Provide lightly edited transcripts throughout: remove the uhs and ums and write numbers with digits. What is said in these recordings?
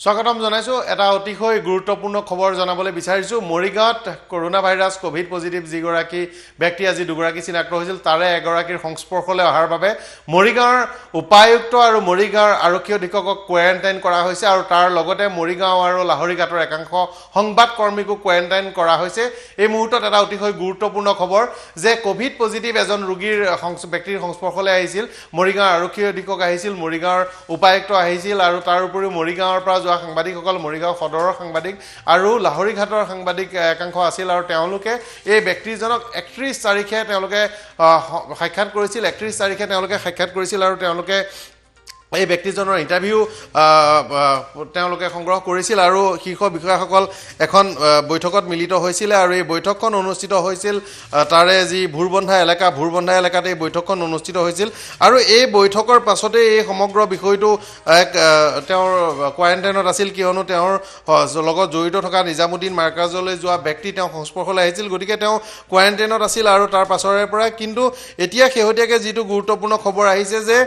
স্বাগতম জনাইছো এটা অতিশয় গুৰুত্বপূৰ্ণ খবৰ জনাবলৈ বিচাৰিছো মৰিগাঁৱত কৰোনা ভাইৰাছ কোভিড পজিটিভ যিগৰাকী ব্যক্তি আজি দুগৰাকী চিনাক্ত হৈছিল তাৰে এগৰাকীৰ সংস্পৰ্শলৈ অহাৰ বাবে মৰিগাঁৱৰ উপায়ুক্ত আৰু মৰিগাঁৱৰ আৰক্ষী অধীক্ষকক কোৱাৰেণ্টাইন কৰা হৈছে আৰু তাৰ লগতে মৰিগাঁও আৰু লাহৰিঘাটৰ একাংশ সংবাদ কৰ্মীকো কোৱাৰেণ্টাইন কৰা হৈছে এই মুহূৰ্তত এটা অতিশয় গুৰুত্বপূৰ্ণ খবৰ যে কোভিড পজিটিভ এজন ৰোগীৰ ব্যক্তিৰ সংস্পৰ্শলৈ আহিছিল মৰিগাঁৱৰ আৰক্ষী অধীক্ষক আহিছিল মৰিগাঁৱৰ উপায়ুক্ত আহিছিল আৰু তাৰ উপৰিও মৰিগাঁৱৰ পৰা যোৱা সাংবাদিকসকল মৰিগাঁও সদৰৰ সাংবাদিক আৰু লাহৰিঘাটৰ সাংবাদিক একাংশ আছিল আৰু তেওঁলোকে এই ব্যক্তিজনক 31 তাৰিখে তেওঁলোকে সাক্ষাৎ কৰিছিল 31 তাৰিখে তেওঁলোকে সাক্ষাৎ কৰিছিল আৰু তেওঁলোকে এই ব্যক্তিজনৰ ইণ্টাৰভিউ তেওঁলোকে সংগ্ৰহ কৰিছিল আৰু শীৰ্ষ বিষয়াসকল এখন বৈঠকত মিলিত হৈছিল আৰু এই বৈঠকখন অনুষ্ঠিত হৈছিল তাৰে যি ভুৰবন্ধা এলেকাত এই বৈঠকখন অনুষ্ঠিত হৈছিল আৰু এই বৈঠকৰ পাছতে এই সমগ্ৰ বিষয়টো তেওঁৰ কোৱাৰেণ্টাইনত আছিল কিয়নো তেওঁৰ লগত জড়িত থকা নিজামুদ্দিন মাৰ্কাজলৈ যোৱা ব্যক্তি তেওঁ সংস্পৰ্শলৈ আহিছিল গতিকে তেওঁ কোৱাৰেণ্টাইনত আছিল আৰু তাৰ পাছৰে পৰা কিন্তু এতিয়া শেহতীয়াকৈ যিটো গুৰুত্বপূৰ্ণ খবৰ আহিছে যে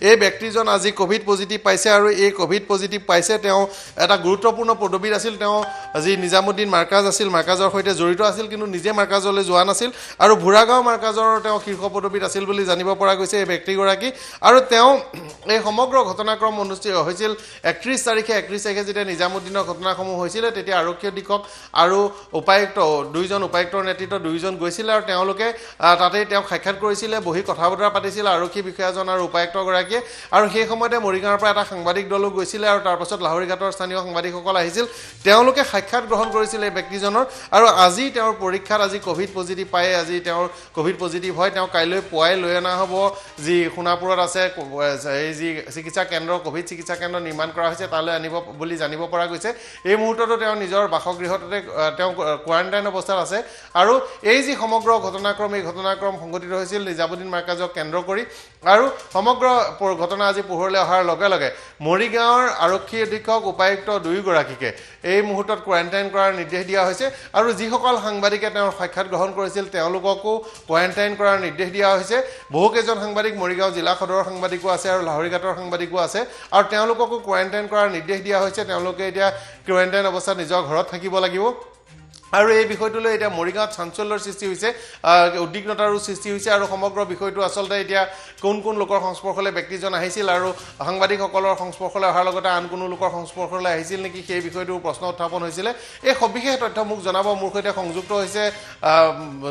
এই ব্যক্তিজন আজি কোভিড পজিটিভ পাইছে আৰু এই কোভিড পজিটিভ পাইছে তেওঁ এটা গুৰুত্বপূৰ্ণ পদবীত আছিল তেওঁ যি নিজামুদ্দিন মাৰ্কাজ আছিল মাৰ্কাজৰ সৈতে জড়িত আছিল কিন্তু নিজে মাৰ্কাজলৈ যোৱা নাছিল আৰু ভুৰাগাঁও মাৰ্কাজৰ তেওঁ শীৰ্ষ পদবীত আছিল বুলি জানিব পৰা গৈছে এই ব্যক্তিগৰাকী আৰু তেওঁ এই সমগ্ৰ ঘটনাক্ৰম অনুষ্ঠিত হৈছিল 31 তাৰিখে যেতিয়া নিজামুদ্দিনৰ ঘটনাসমূহ হৈছিল তেতিয়া আৰক্ষী অধীক্ষক আৰু উপায়ুক্ত দুইজন উপায়ুক্তৰ নেতৃত্বত দুইজন গৈছিল আৰু তেওঁলোকে তাতেই তেওঁক সাক্ষাৎ কৰিছিলে বহি কথা বতৰা পাতিছিল আৰক্ষী বিষয়াজন আৰু উপায়ুক্তগৰাকীয়ে আৰু সেই সময়তে মৰিগাঁৱৰ পৰা এটা সাংবাদিক দলো গৈছিলে আৰু তাৰপাছত লাহৰিঘাটৰ স্থানীয় সাংবাদিকসকল আহিছিল তেওঁলোকে সাক্ষাৎ গ্ৰহণ কৰিছিল এই ব্যক্তিজনৰ আৰু আজি তেওঁৰ পৰীক্ষাত আজি কোভিড পজিটিভ পায় আজি তেওঁৰ কোভিড পজিটিভ হয় তেওঁ কাইলৈ পুৱাই লৈ অনা হ'ব যি সোণাপুৰত আছে এই যি চিকিৎসা কেন্দ্ৰ কোভিড চিকিৎসা কেন্দ্ৰ নিৰ্মাণ কৰা হৈছে তালৈ আনিব বুলি জানিব পৰা গৈছে এই মুহূৰ্ততো তেওঁ নিজৰ বাসগৃহতে তেওঁ কোৱাৰেণ্টাইন অৱস্থাত আছে আৰু এই যি সমগ্ৰ ঘটনাক্ৰম এই ঘটনাক্ৰম সংঘটিত হৈছিল নিজামুদ্দিন মাৰ্কাজক কেন্দ্ৰ কৰি আৰু সমগ্ৰ ঘটনা আজি পোহৰলৈ অহাৰ লগে লগে মৰিগাঁৱৰ আৰক্ষী অধীক্ষক উপায়ুক্ত দুয়োগৰাকীকে এই মুহূৰ্তত কোৱাৰেণ্টাইন কৰাৰ নিৰ্দেশ দিয়া হৈছে আৰু যিসকল সাংবাদিকে তেওঁৰ সাক্ষাৎ গ্ৰহণ কৰিছিল তেওঁলোককো কোৱাৰেণ্টাইন কৰাৰ নিৰ্দেশ দিয়া হৈছে বহুকেইজন সাংবাদিক মৰিগাঁও জিলা সদৰৰ সাংবাদিকো আছে আৰু লাহৰিঘাটৰ সাংবাদিকো আছে আৰু তেওঁলোককো কোৱাৰেণ্টাইন কৰাৰ নিৰ্দেশ দিয়া হৈছে তেওঁলোকে এতিয়া কোৱাৰেণ্টাইন অৱস্থাত নিজৰ ঘৰত থাকিব লাগিব আৰু এই বিষয়টোলৈ এতিয়া মৰিগাঁৱত চাঞ্চল্যৰ সৃষ্টি হৈছে উদ্বিগ্নতাৰো সৃষ্টি হৈছে আৰু সমগ্ৰ বিষয়টো আচলতে এতিয়া কোন কোন লোকৰ সংস্পৰ্শলৈ ব্যক্তিজন আহিছিল আৰু সাংবাদিকসকলৰ সংস্পৰ্শলৈ অহাৰ লগতে আন কোনো লোকৰ সংস্পৰ্শলৈ আহিছিল নেকি সেই বিষয়টোৰ প্ৰশ্ন উত্থাপন হৈছিলে এই সবিশেষ তথ্য মোক জনাব মোৰ সৈতে সংযুক্ত হৈছে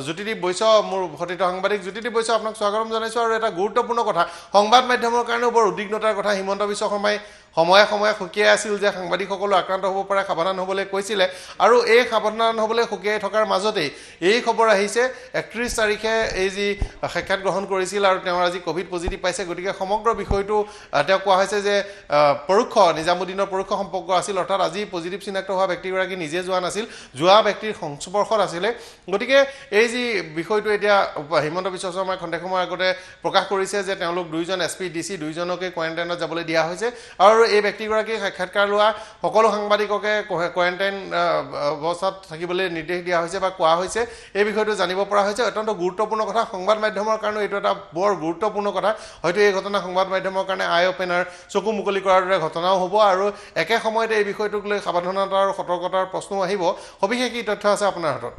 জ্যোতিদীপ বৈশ্য মোৰ সতীৰ্থ সাংবাদিক জ্যোতিদীপ বৈশ্য আপোনাক স্বাগতম জনাইছোঁ আৰু এটা গুৰুত্বপূৰ্ণ কথা সংবাদ মাধ্যমৰ কাৰণেও বৰ উদ্বিগ্নতাৰ কথা হিমন্ত বিশ্ব শৰ্মাই সময়ে সময়ে সকীয়াই আছিল যে সাংবাদিকসকলো আক্ৰান্ত হ'ব পাৰে সাৱধান হ'বলৈ কৈছিলে আৰু এই সাৱধান হ'বলৈ সকীয়াই থকাৰ মাজতেই এই খবৰ আহিছে 31 তাৰিখে এই যি সাক্ষাৎ গ্ৰহণ কৰিছিল আৰু তেওঁৰ আজি কোভিড পজিটিভ পাইছে গতিকে সমগ্ৰ বিষয়টো তেওঁ কোৱা হৈছে যে পৰোক্ষ নিজামুদ্দিনৰ পৰোক্ষ সম্পৰ্ক আছিল অৰ্থাৎ আজি পজিটিভ চিনাক্ত হোৱা ব্যক্তিগৰাকী নিজে যোৱা নাছিল যোৱা ব্যক্তিৰ সংস্পৰ্শত আছিলে গতিকে এই যি বিষয়টো এতিয়া হিমন্ত বিশ্ব শৰ্মাই খন্তেক সময়ৰ আগতে প্ৰকাশ কৰিছে যে তেওঁলোক দুইজন SP DC দুইজনকে কোৱাৰেণ্টাইনত যাবলৈ দিয়া হৈছে আৰু এই ব্যক্তিগৰাকী সাক্ষাৎকাৰ লোৱা সকলো সাংবাদিককে কোৱাৰেণ্টাইন অৱস্থাত থাকিবলৈ নিৰ্দেশ দিয়া হৈছে বা কোৱা হৈছে এই বিষয়টো জানিব পৰা হৈছে অত্যন্ত গুৰুত্বপূৰ্ণ কথা সংবাদ মাধ্যমৰ কাৰণে এইটো এটা বৰ গুৰুত্বপূৰ্ণ কথা হয়তো এই ঘটনা সংবাদ মাধ্যমৰ কাৰণে আই অপেনাৰ চকু মুকলি কৰাৰ দৰে ঘটনাও হ'ব আৰু একে সময়তে এই বিষয়টোক লৈ সাৱধানতা আৰু সতৰ্কতাৰ প্ৰশ্নও আহিব সবিশেষ কি তথ্য আছে আপোনাৰ হাতত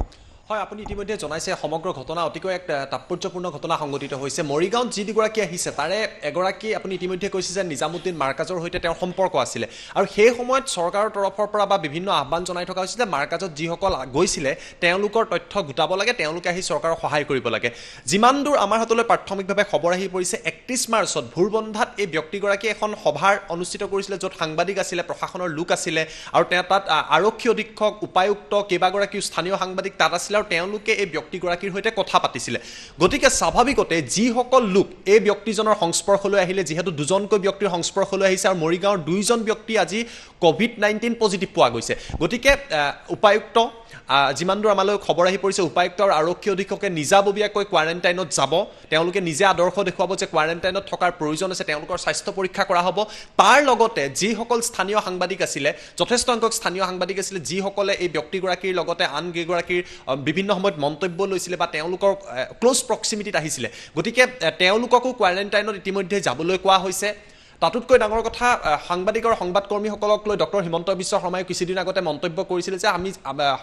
হয় আপুনি ইতিমধ্যে জনাইছে সমগ্ৰ ঘটনা অতিকৈ এক তাৎপৰ্যপূৰ্ণ ঘটনা সংঘটিত হৈছে মৰিগাঁৱত যি দুগৰাকী আহিছে তাৰে এগৰাকী আপুনি ইতিমধ্যে কৈছে যে নিজামুদ্দিন মাৰ্কাজৰ সৈতে তেওঁৰ সম্পৰ্ক আছিলে আৰু সেই সময়ত চৰকাৰৰ তৰফৰ পৰা বা বিভিন্ন আহ্বান জনাই থকা হৈছিল যে মাৰ্কাজত যিসকল গৈছিলে তেওঁলোকৰ তথ্য গোটাব লাগে তেওঁলোকে আহি চৰকাৰক সহায় কৰিব লাগে যিমান দূৰ আমাৰ হাতলৈ প্ৰাথমিকভাৱে খবৰ আহি পৰিছে 31 মাৰ্চত ভুৰবন্ধাত এই ব্যক্তিগৰাকীয়ে এখন সভাৰ অনুষ্ঠিত কৰিছিলে য'ত সাংবাদিক আছিলে প্ৰশাসনৰ লোক আছিলে আৰু তাত আৰক্ষী অধীক্ষক উপায়ুক্ত কেইবাগৰাকীও স্থানীয় সাংবাদিক তাত আছিলে আৰু তেওঁলোকে এই ব্যক্তিগৰাকীৰ সৈতে কথা পাতিছিলে গতিকে স্বাভাৱিকতে যিসকল লোক এই ব্যক্তিজনৰ সংস্পৰ্শলৈ আহিলে যিহেতু দুজনকৈ ব্যক্তিৰ সংস্পৰ্শলৈ আহিছে আৰু মৰিগাঁৱৰ দুইজন ব্যক্তি আজি কোভিড-19 পজিটিভ পোৱা গৈছে গতিকে উপায়ুক্ত যিমান দূৰ আমালৈ খবৰ আহি পৰিছে উপায়ুক্ত আৰু আৰক্ষী অধীক্ষকে নিজাববীয়াকৈ কোৱাৰেণ্টাইনত যাব তেওঁলোকে নিজে আদৰ্শ দেখুৱাব যে কোৱাৰেণ্টাইনত থকাৰ প্ৰয়োজন আছে তেওঁলোকৰ স্বাস্থ্য পৰীক্ষা কৰা হ'ব তাৰ লগতে যিসকল স্থানীয় সাংবাদিক আছিলে যথেষ্ট সংখ্যক স্থানীয় সাংবাদিক আছিলে যিসকলে এই ব্যক্তিগৰাকীৰ লগতে আন কেইগৰাকীৰ বিভিন্ন সময়ত মন্তব্য লৈছিলে বা তেওঁলোকৰ ক্লোজ প্ৰক্সিমিটিত আহিছিলে গতিকে তেওঁলোককো কোৱাৰেণ্টাইনত ইতিমধ্যে যাবলৈ কোৱা হৈছে তাতোতকৈ ডাঙৰ কথা সাংবাদিক আৰু সংবাদকৰ্মীসকলক লৈ ডক্টৰ হিমন্ত বিশ্ব শৰ্মাই কিছুদিন আগতে মন্তব্য কৰিছিল যে আমি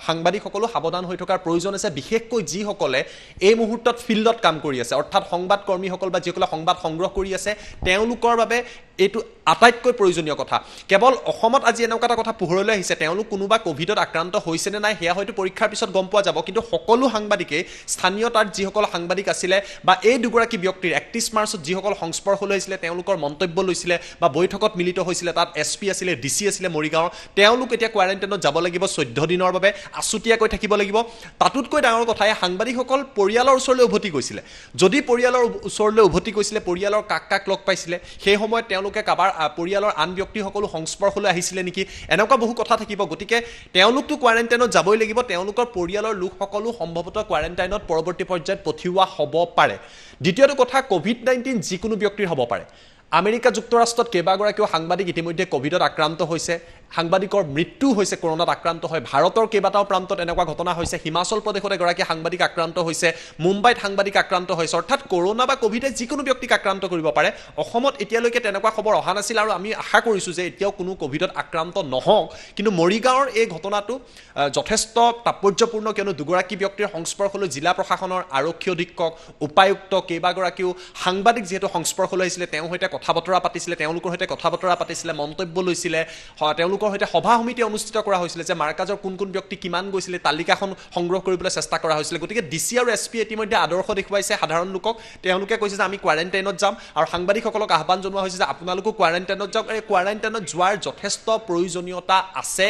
সাংবাদিকসকলো সাৱধান হৈ থকাৰ প্ৰয়োজন আছে, বিশেষকৈ যিসকলে এই মুহূৰ্তত ফিল্ডত কাম কৰি আছে, অৰ্থাৎ সংবাদকৰ্মীসকল বা যিসকলে সংবাদ সংগ্ৰহ কৰি আছে তেওঁলোকৰ বাবে এইটো আটাইতকৈ প্ৰয়োজনীয় কথা। কেৱল অসমত আজি এনেকুৱা এটা কথা পোহৰলৈ আহিছে, তেওঁলোক কোনোবা ক'ভিডত আক্ৰান্ত হৈছে নে নাই সেয়া হয়তো পৰীক্ষাৰ পিছত গম পোৱা যাব, কিন্তু সকলো সাংবাদিকেই স্থানীয় তাত যিসকল সাংবাদিক আছিলে বা এই দুগৰাকী ব্যক্তিৰ 31 মাৰ্চত যিসকল সংস্পৰ্শলৈ আহিছিলে তেওঁলোকৰ মন্তব্য লৈছিলে বা বৈঠকত মিলিত হৈছিলে, তাত SP আছিলে, DC আছিলে মৰিগাঁৱৰ, তেওঁলোক এতিয়া কোৱাৰেণ্টাইনত যাব লাগিব 14 দিনৰ বাবে, আছুতীয়াকৈ থাকিব লাগিব। তাতোতকৈ ডাঙৰ কথা, এই সাংবাদিকসকল পৰিয়ালৰ ওচৰলৈ উভতি গৈছিলে। যদি পৰিয়ালৰ ওচৰলৈ উভতি গৈছিলে, পৰিয়ালৰ কাক কাক লগ পাইছিলে, সেই সময়ত তেওঁলোকে কাবাৰ পৰিয়ালৰ আন ব্যক্তিসকলো সংস্পৰ্শলৈ আহিছিলে নেকি, এনেকুৱা বহু কথা থাকিব। গতিকে তেওঁলোকতো কোৱাৰেণ্টাইনত যাবই লাগিব, তেওঁলোকৰ পৰিয়ালৰ লোকসকলো সম্ভৱতঃ কোৱাৰেণ্টাইনত পৰৱৰ্তী পৰ্যায়ত পঠিওৱা হ'ব পাৰে। দ্বিতীয়টো কথা, COVID-19 যিকোনো ব্যক্তিৰ হ'ব পাৰে। আমেৰিকা যুক্তৰাষ্ট্ৰত কেইবাগৰাকীও সাংবাদিক ইতিমধ্যে ক'ভিডত আক্ৰান্ত হৈছে, সাংবাদিকৰ মৃত্যু হৈছে কৰোণাত আক্ৰান্ত হয়। ভাৰতৰ কেইবাটাও প্ৰান্তত এনেকুৱা ঘটনা হৈছে, হিমাচল প্ৰদেশত এগৰাকী সাংবাদিক আক্ৰান্ত হৈছে, মুম্বাইত সাংবাদিক আক্ৰান্ত হৈছে। অৰ্থাৎ কৰোণা বা ক'ভিডে যিকোনো ব্যক্তিক আক্ৰান্ত কৰিব পাৰে। অসমত এতিয়ালৈকে তেনেকুৱা খবৰ অহা নাছিল আৰু আমি আশা কৰিছোঁ যে এতিয়াও কোনো ক'ভিডত আক্ৰান্ত নহওক, কিন্তু মৰিগাঁৱৰ এই ঘটনাটো যথেষ্ট তাৎপৰ্যপূৰ্ণ, কিয়নো দুগৰাকী ব্যক্তিৰ সংস্পৰ্শলৈ জিলা প্ৰশাসনৰ আৰক্ষী অধীক্ষক, উপায়ুক্ত, কেইবাগৰাকীও সাংবাদিক যিহেতু সংস্পৰ্শলৈ আহিছিলে, তেওঁৰ সৈতে কথা বতৰা পাতিছিলে, তেওঁলোকৰ সৈতে কথা বতৰা পাতিছিলে, মন্তব্য লৈছিলে, তেওঁলোকৰ সৈতে সভা সমিতি অনুষ্ঠিত কৰা হৈছিলে যে মাৰ্কাজৰ কোন কোন ব্যক্তি কিমান গৈছিলে তালিকাখন সংগ্ৰহ কৰিবলৈ চেষ্টা কৰা হৈছিলে। গতিকে DC আৰু SP ইতিমধ্যে আদৰ্শ দেখুৱাইছে সাধাৰণ লোকক, তেওঁলোকে কৈছে যে আমি কোৱাৰেণ্টাইনত যাম, আৰু সাংবাদিকসকলক আহ্বান জনোৱা হৈছে যে আপোনালোকো কোৱাৰেণ্টাইনত যাওক। এই কোৱাৰেণ্টাইনত যোৱাৰ যথেষ্ট প্ৰয়োজনীয়তা আছে,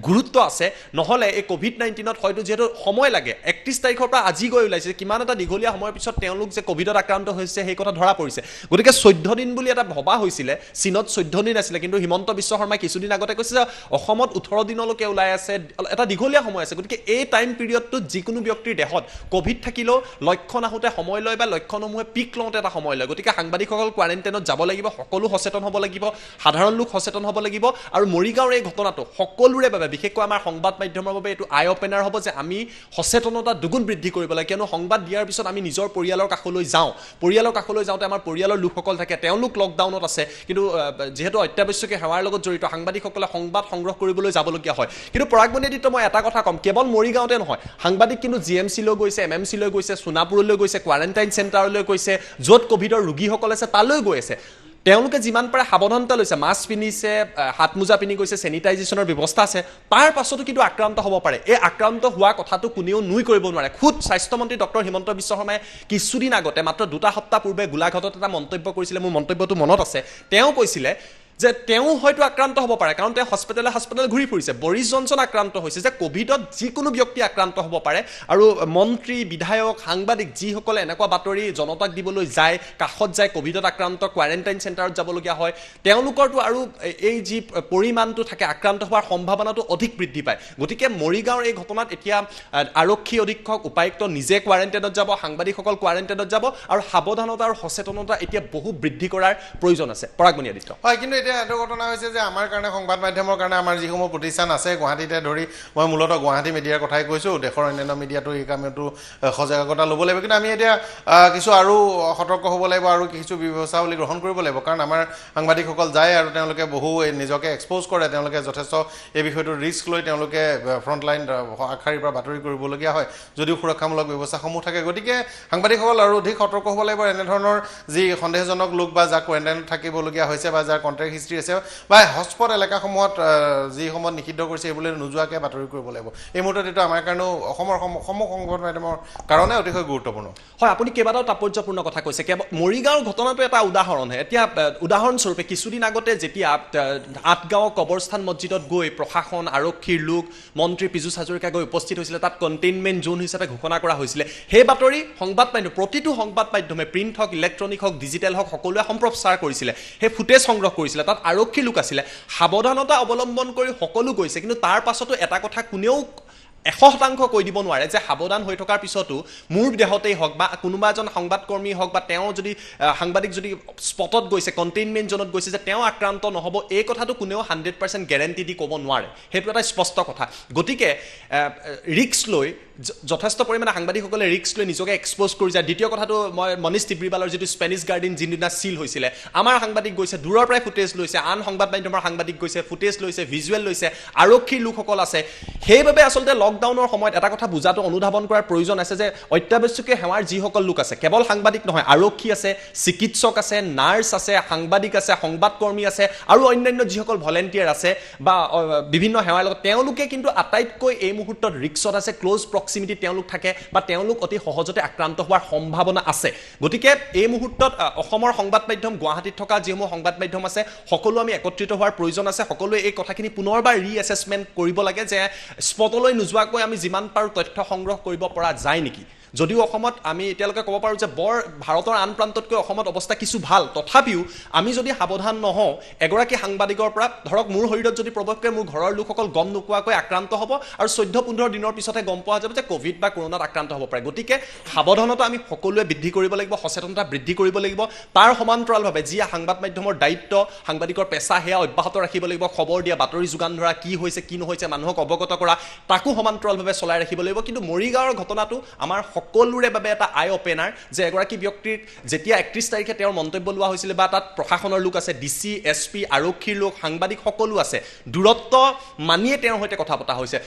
গুৰুত্ব আছে, নহ'লে এই COVID-19ত হয়তো যিহেতু সময় লাগে, 31 তাৰিখৰ পৰা আজি গৈ ওলাইছে, কিমান এটা দীঘলীয়া সময়ৰ পিছত তেওঁলোক যে ক'ভিডত আক্ৰান্ত হৈছে সেই কথা ধৰা পৰিছে। গতিকে 14 দিন বুলি এটা ভবা হৈছিলে, চীনত 14 দিন আছিলে, কিন্তু হিমন্ত বিশ্ব শৰ্মাই কিছুদিন আগতে কৈছে যে অসমত 18 দিনলৈকে ওলাই আছে, এটা দীঘলীয়া সময় আছে। গতিকে এই টাইম পিৰিয়ডটোত যিকোনো ব্যক্তিৰ দেহত ক'ভিড থাকিলেও লক্ষণ আহোঁতে সময় লয় বা লক্ষণসমূহে পিক লওঁতে এটা সময় লয়। গতিকে সাংবাদিকসকল কোৱাৰেণ্টাইনত যাব লাগিব, সকলো সচেতন হ'ব লাগিব, সাধাৰণ লোক সচেতন হ'ব লাগিব। আৰু মৰিগাঁৱৰ এই ঘটনাটো সকলোৰে বাবে, বিশেষকৈ আমাৰ সংবাদ মাধ্যমৰ বাবে এইটো আই অপেনাৰ হ'ব যে আমি সচেতনতা দুগুণ বৃদ্ধি কৰিব লাগে। কিয়নো সংবাদ দিয়াৰ পিছত আমি নিজৰ পৰিয়ালৰ কাষলৈ যাওঁ, পৰিয়ালৰ কাষলৈ যাওঁতে আমাৰ পৰিয়ালৰ লোকসকল থাকে, তেওঁলোক লকডাউনত আছে, কিন্তু যিহেতু অত্যাৱশ্যকীয় সেৱাৰ লগত জড়িত সাংবাদিকসকলে সংবাদ সংগ্ৰহ কৰিবলৈ যাবলগীয়া হয়। কিন্তু পৰাগমণিদিত্য, মই এটা কথা ক'ম, কেৱল মৰিগাঁৱতে নহয়, সাংবাদিক কিন্তু GMC লৈ গৈছে, MMC লৈ গৈছে, সোণাপুৰলৈ গৈছে, কোৱাৰেণ্টাইন চেণ্টাৰলৈ গৈছে, য'ত ক'ভিডৰ ৰোগীসকল আছে তালৈ গৈ আছে। তেওঁলোকে যিমান পাৰে সাৱধানতা লৈছে, মাস্ক পিন্ধিছে, হাত মোজা পিন্ধি গৈছে, চেনিটাইজেশ্যনৰ ব্যৱস্থা আছে, তাৰ পাছতো কিন্তু আক্ৰান্ত হ'ব পাৰে। এই আক্ৰান্ত হোৱা কথাটো কোনেও নুই কৰিব নোৱাৰে। খুদ স্বাস্থ্যমন্ত্ৰী ডক্টৰ হিমন্ত বিশ্ব শৰ্মাই কিছুদিন আগতে, মাত্ৰ 2 সপ্তাহ পূৰ্বে গোলাঘাটত এটা মন্তব্য কৰিছিলে, মোৰ মন্তব্যটো মনত আছে। তেওঁ কৈছিলে যে তেওঁ হয়তো আক্ৰান্ত হ'ব পাৰে, কাৰণ তেওঁ হস্পিটেলে ঘূৰি ফুৰিছে। বৰিছ জনছন আক্ৰান্ত হৈছে, যে ক'ভিডত যিকোনো ব্যক্তি আক্ৰান্ত হ'ব পাৰে। আৰু মন্ত্ৰী, বিধায়ক, সাংবাদিক যিসকলে এনেকুৱা বাতৰি জনতাক দিবলৈ যায়, কাষত যায়, ক'ভিডত আক্ৰান্ত, কোৱাৰেণ্টাইন চেণ্টাৰত যাবলগীয়া হয়, তেওঁলোকৰতো আৰু এই যি পৰিমাণটো থাকে আক্ৰান্ত হোৱাৰ সম্ভাৱনাটো অধিক বৃদ্ধি পায়। গতিকে মৰিগাঁৱৰ এই ঘটনাত এতিয়া আৰক্ষী অধীক্ষক, উপায়ুক্ত নিজে কোৱাৰেণ্টাইনত যাব, সাংবাদিকসকল কোৱাৰেণ্টাইনত যাব, আৰু সাৱধানতা আৰু সচেতনতা এতিয়া বহু বৃদ্ধি কৰাৰ প্ৰয়োজন আছে। পৰাগমণি আদিত্য। হয়, কিন্তু এতিয়া এইটো ঘটনা হৈছে যে আমাৰ কাৰণে, সংবাদ মাধ্যমৰ কাৰণে আমাৰ যিসমূহ প্ৰতিষ্ঠান আছে গুৱাহাটীতে ধৰি, মই মূলতঃ গুৱাহাটী মিডিয়াৰ কথাই কৈছোঁ, দেশৰ অন্যান্য মিডিয়াটো এই কামতো সজাগতা ল'ব লাগিব। কিন্তু আমি এতিয়া কিছু আৰু সতৰ্ক হ'ব লাগিব আৰু কিছু ব্যৱস্থাৱলী গ্ৰহণ কৰিব লাগিব, কাৰণ আমাৰ সাংবাদিকসকল যায় আৰু তেওঁলোকে বহু নিজকে এক্সপ'জ কৰে, তেওঁলোকে যথেষ্ট এই বিষয়টোৰ ৰিস্ক লৈ তেওঁলোকে ফ্ৰণ্টলাইন আগশাৰীৰ পৰা বাতৰি কৰিবলগীয়া হয়, যদিও সুৰক্ষামূলক ব্যৱস্থাসমূহ থাকে। গতিকে সাংবাদিকসকল আৰু অধিক সতৰ্ক হ'ব লাগিব। এনেধৰণৰ যি সন্দেহজনক লোক বা যাক কোৱাৰেণ্টাইনত থাকিবলগীয়া হৈছে বা যাৰ কণ্টেক্ট হিষ্ট্ৰী আছে বা হটস্পট এলেকাসমূহত যিসমূহ নিষিদ্ধ কৰিছে এইবোৰলৈ নোযোৱাকৈ বাতৰি কৰিব লাগিব। এই মুহূৰ্তত এইটো আমাৰ কাৰণেও, অসমৰ সমূহ সংবাদ মাধ্যমৰ কাৰণে অতিশয় গুৰুত্বপূৰ্ণ। হয়, আপুনি কেইবাটাও তাৎপৰ্যপূৰ্ণ কথা কৈছে। মৰিগাঁৱৰ ঘটনাটো এটা উদাহৰণহে। এতিয়া উদাহৰণস্বৰূপে কিছুদিন আগতে যেতিয়া আঠগাঁও কবৰস্থান মছজিদত গৈ প্ৰশাসন, আৰক্ষীৰ লোক, মন্ত্ৰী পীযুষ হাজৰিকা গৈ উপস্থিত হৈছিলে, তাত কণ্টেইনমেণ্ট জোন হিচাপে ঘোষণা কৰা হৈছিলে। সেই বাতৰি সংবাদ মাধ্যম, প্ৰতিটো সংবাদ মাধ্যমে, প্ৰিণ্ট হওক, ইলেক্ট্ৰনিক হওক, ডিজিটেল হওক, সকলোৱে সম্প্ৰচাৰ কৰিছিলে, সেই ফুটেজ সংগ্ৰহ কৰিছিলে। তাত আৰক্ষী লোক আছিলে, সাৱধানতা অৱলম্বন কৰি সকলো গৈছে। কিন্তু তাৰ পাছতো এটা কথা কোনেও 100% কৈ দিব নোৱাৰে যে সাৱধান হৈ থকাৰ পিছতো মোৰ দেহতেই হওক বা কোনোবা এজন সংবাদকৰ্মী হওক বা তেওঁ যদি সাংবাদিক যদি স্পটত গৈছে, কণ্টেইনমেণ্ট জোনত গৈছে, যে তেওঁ আক্ৰান্ত নহ'ব, এই কথাটো কোনেও 100% গেৰেণ্টি দি ক'ব নোৱাৰে। সেইটো এটা স্পষ্ট কথা। গতিকে ৰিস্ক লৈ যথেষ্ট পৰিমাণে সাংবাদিকসকলে ৰিস্ক লৈ নিজকে এক্সপ'জ কৰি যায় দ্বিতীয় কথাটো মই মনীষ তিব্ৰিবালৰ যিটো স্পেনিছ গাৰ্ডেন যিদিনা চিল হৈছিলে আমাৰ সাংবাদিক গৈছে দূৰৰ পৰাই ফুটেজ লৈছে আন সংবাদ মাধ্যমৰ সাংবাদিক গৈছে ফুটেজ লৈছে ভিজুৱেল লৈছে আৰক্ষীৰ লোকসকল আছে সেইবাবে আচলতে লকডাউনৰ সময়ত এটা কথা বুজাটো অনুধাৱন কৰাৰ প্ৰয়োজন আছে যে অত্যাৱশ্যকীয় সেৱাৰ যিসকল লোক আছে কেৱল সাংবাদিক নহয় আৰক্ষী আছে চিকিৎসক আছে নাৰ্ছ আছে সাংবাদিক আছে সংবাদকৰ্মী আছে আৰু অন্যান্য যিসকল ভলেণ্টিয়াৰ আছে বা বিভিন্ন সেৱাৰ লগত তেওঁলোকে কিন্তু আটাইতকৈ এই মুহূৰ্তত ৰিক্সত আছে ক্লোজ প্ৰক্সিমিটি তেওঁলোক থাকে বা তেওঁলোক অতি সহজতে আক্ৰান্ত হোৱাৰ সম্ভাৱনা আছে গতিকে এই মুহূৰ্তত অসমৰ সংবাদ মাধ্যম গুৱাহাটীত থকা যিসমূহ সংবাদ মাধ্যম আছে সকলো আমি একত্ৰিত হোৱাৰ প্ৰয়োজন আছে সকলোৱে এই কথাখিনি পুনৰবাৰ ৰিএছেছমেণ্ট কৰিব লাগে যে স্পটলৈ নোযোৱাকৈ আমি যিমান পাৰোঁ তথ্য সংগ্ৰহ কৰিব পৰা যায় নেকি যদিও অসমত আমি এতিয়ালৈকে ক'ব পাৰোঁ যে বৰ ভাৰতৰ আন প্ৰান্ততকৈ অসমত অৱস্থা কিছু ভাল তথাপিও আমি যদি সাৱধান নহওঁ এগৰাকী সাংবাদিকৰ পৰা ধৰক মোৰ শৰীৰত যদি প্ৰৱৰ্তকে মোৰ ঘৰৰ লোকসকল গম নোপোৱাকৈ আক্ৰান্ত হ'ব আৰু 14-15 দিনৰ পিছতহে গম পোৱা যাব যে কোভিড বা কৰোণাত আক্ৰান্ত হ'ব পাৰে গতিকে সাৱধানতা আমি সকলোৱে বৃদ্ধি কৰিব লাগিব সচেতনতা বৃদ্ধি কৰিব লাগিব তাৰ সমান্তৰালভাৱে যি সংবাদ মাধ্যমৰ দায়িত্ব সাংবাদিকৰ পেচা সেয়া অব্যাহত ৰাখিব লাগিব খবৰ দিয়া বাতৰি যোগান ধৰা কি হৈছে কি নহৈছে মানুহক অৱগত কৰা তাকো সমান্তৰালভাৱে চলাই ৰাখিব লাগিব কিন্তু মৰিগাঁৱৰ ঘটনাটো আমাৰ সকলোৰে বাবে এটা আই অপেনাৰ যে এগৰাকী ব্যক্তিৰ যেতিয়া 31 তাৰিখে তেওঁৰ মন্তব্য লোৱা হৈছিল বা তাত প্ৰশাসনৰ লোক আছে ডিসি এছপি আৰক্ষীৰ লোক সাংবাদিক সকলো আছে দূৰত্ব মানিয়ে তেওঁৰ সৈতে কথা পতা হৈছে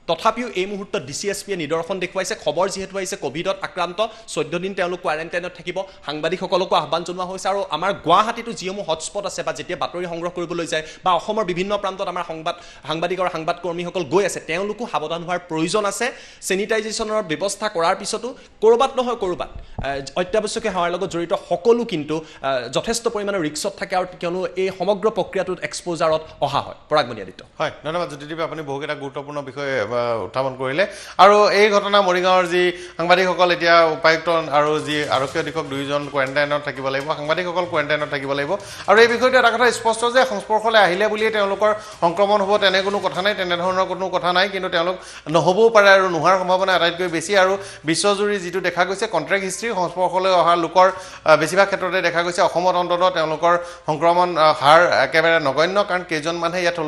তথাপিও এই মুহূৰ্তত ডিচিএছপিয়ে নিদৰ্শন দেখুৱাইছে খবৰ যিহেতু আহিছে কোভিডত আক্ৰান্ত 14 দিন তেওঁলোক কোৱাৰেণ্টাইনত থাকিব সাংবাদিকসকলকো আহ্বান জনোৱা হৈছে আৰু আমাৰ গুৱাহাটীতো যিসমূহ হটস্পট আছে বা যেতিয়া বাতৰি সংগ্ৰহ কৰিবলৈ যায় বা অসমৰ বিভিন্ন প্ৰান্তত আমাৰ সাংবাদিক আৰু সংবাদকৰ্মীসকল গৈ আছে তেওঁলোকো সাৱধান হোৱাৰ প্ৰয়োজন আছে চেনিটাইজেশ্যনৰ ব্যৱস্থা কৰাৰ পিছতো ক'ৰবাত নহয় ক'ৰবাত অত্যাৱশ্যকীয় সেৱাৰ লগত জড়িত সকলো কিন্তু যথেষ্ট পৰিমাণৰ ৰিক্সত থাকে আৰু কিয়নো এই সমগ্ৰ প্ৰক্ৰিয়াটোত এক্সপ'জাৰত অহা হয় পৰাগমণি আদিত্য হয় ধন্যবাদ জ্যোতিদ্বীপ আপুনি বহুকেইটা গুৰুত্বপূৰ্ণ বিষয় উত্থাপন কৰিলে আৰু এই ঘটনা মৰিগাঁৱৰ যি সাংবাদিকসকল এতিয়া উপায়ুক্ত আৰু যি আৰক্ষী অধীক্ষক দুয়োজন কোৱাৰেণ্টাইনত থাকিব লাগিব সাংবাদিকসকল কোৱাৰেণ্টাইনত থাকিব লাগিব আৰু এই বিষয়টো এটা কথা স্পষ্ট যে সংস্পৰ্শলৈ আহিলে বুলিয়ে তেওঁলোকৰ সংক্ৰমণ হ'ব তেনে কোনো কথা নাই তেনেধৰণৰ কোনো কথা নাই কিন্তু তেওঁলোক নহ'বও পাৰে আৰু নোহোৱাৰ সম্ভাৱনা আটাইতকৈ বেছি আৰু বিশ্বজুৰি যিটো দেখা গৈছে কণ্ট্ৰেক্ট হিষ্ট্ৰী সংস্পৰ্শলৈ অহা লোকৰ বেছিভাগ ক্ষেত্ৰতে দেখা গৈছে অসমত অন্ততঃ তেওঁলোকৰ সংক্ৰমণ হাৰ একেবাৰে নগণ্য কাৰণ কেইজনমানহে ইয়াত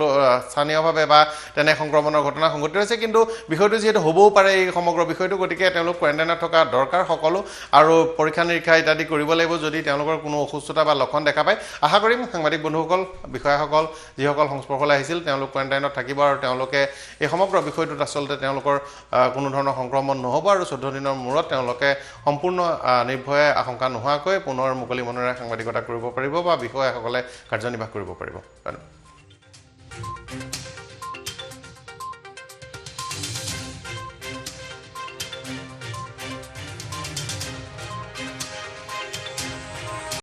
স্থানীয়ভাৱে বা তেনে সংক্ৰমণৰ ঘটনা সংঘটিত হৈছে কিন্তু বিষয়টো যিহেতু হ'বও পাৰে এই সমগ্ৰ বিষয়টো গতিকে তেওঁলোক কোৱাৰেণ্টাইনত থকা দৰকাৰ সকলো আৰু পৰীক্ষা নিৰীক্ষা ইত্যাদি কৰিব লাগিব যদি তেওঁলোকৰ কোনো অসুস্থতা বা লক্ষণ দেখা পায় আশা কৰিম সাংবাদিক বন্ধুসকল বিষয়াসকল যিসকল সংস্পৰ্শলৈ আহিছিল তেওঁলোক কোৱাৰেণ্টাইনত থাকিব আৰু তেওঁলোকে এই সমগ্ৰ বিষয়টোত আচলতে তেওঁলোকৰ কোনো ধৰণৰ সংক্ৰমণ নহ'ব আৰু 14 দিনৰ মূৰত তেওঁলোকে সম্পূৰ্ণ নিৰ্ভয়ে আশংকা নোহোৱাকৈ পুনৰ মুকলি মনেৰে সাংবাদিকতা কৰিব পাৰিব বা বিষয়াসকলে কাৰ্যনিৰ্বাহ কৰিব পাৰিব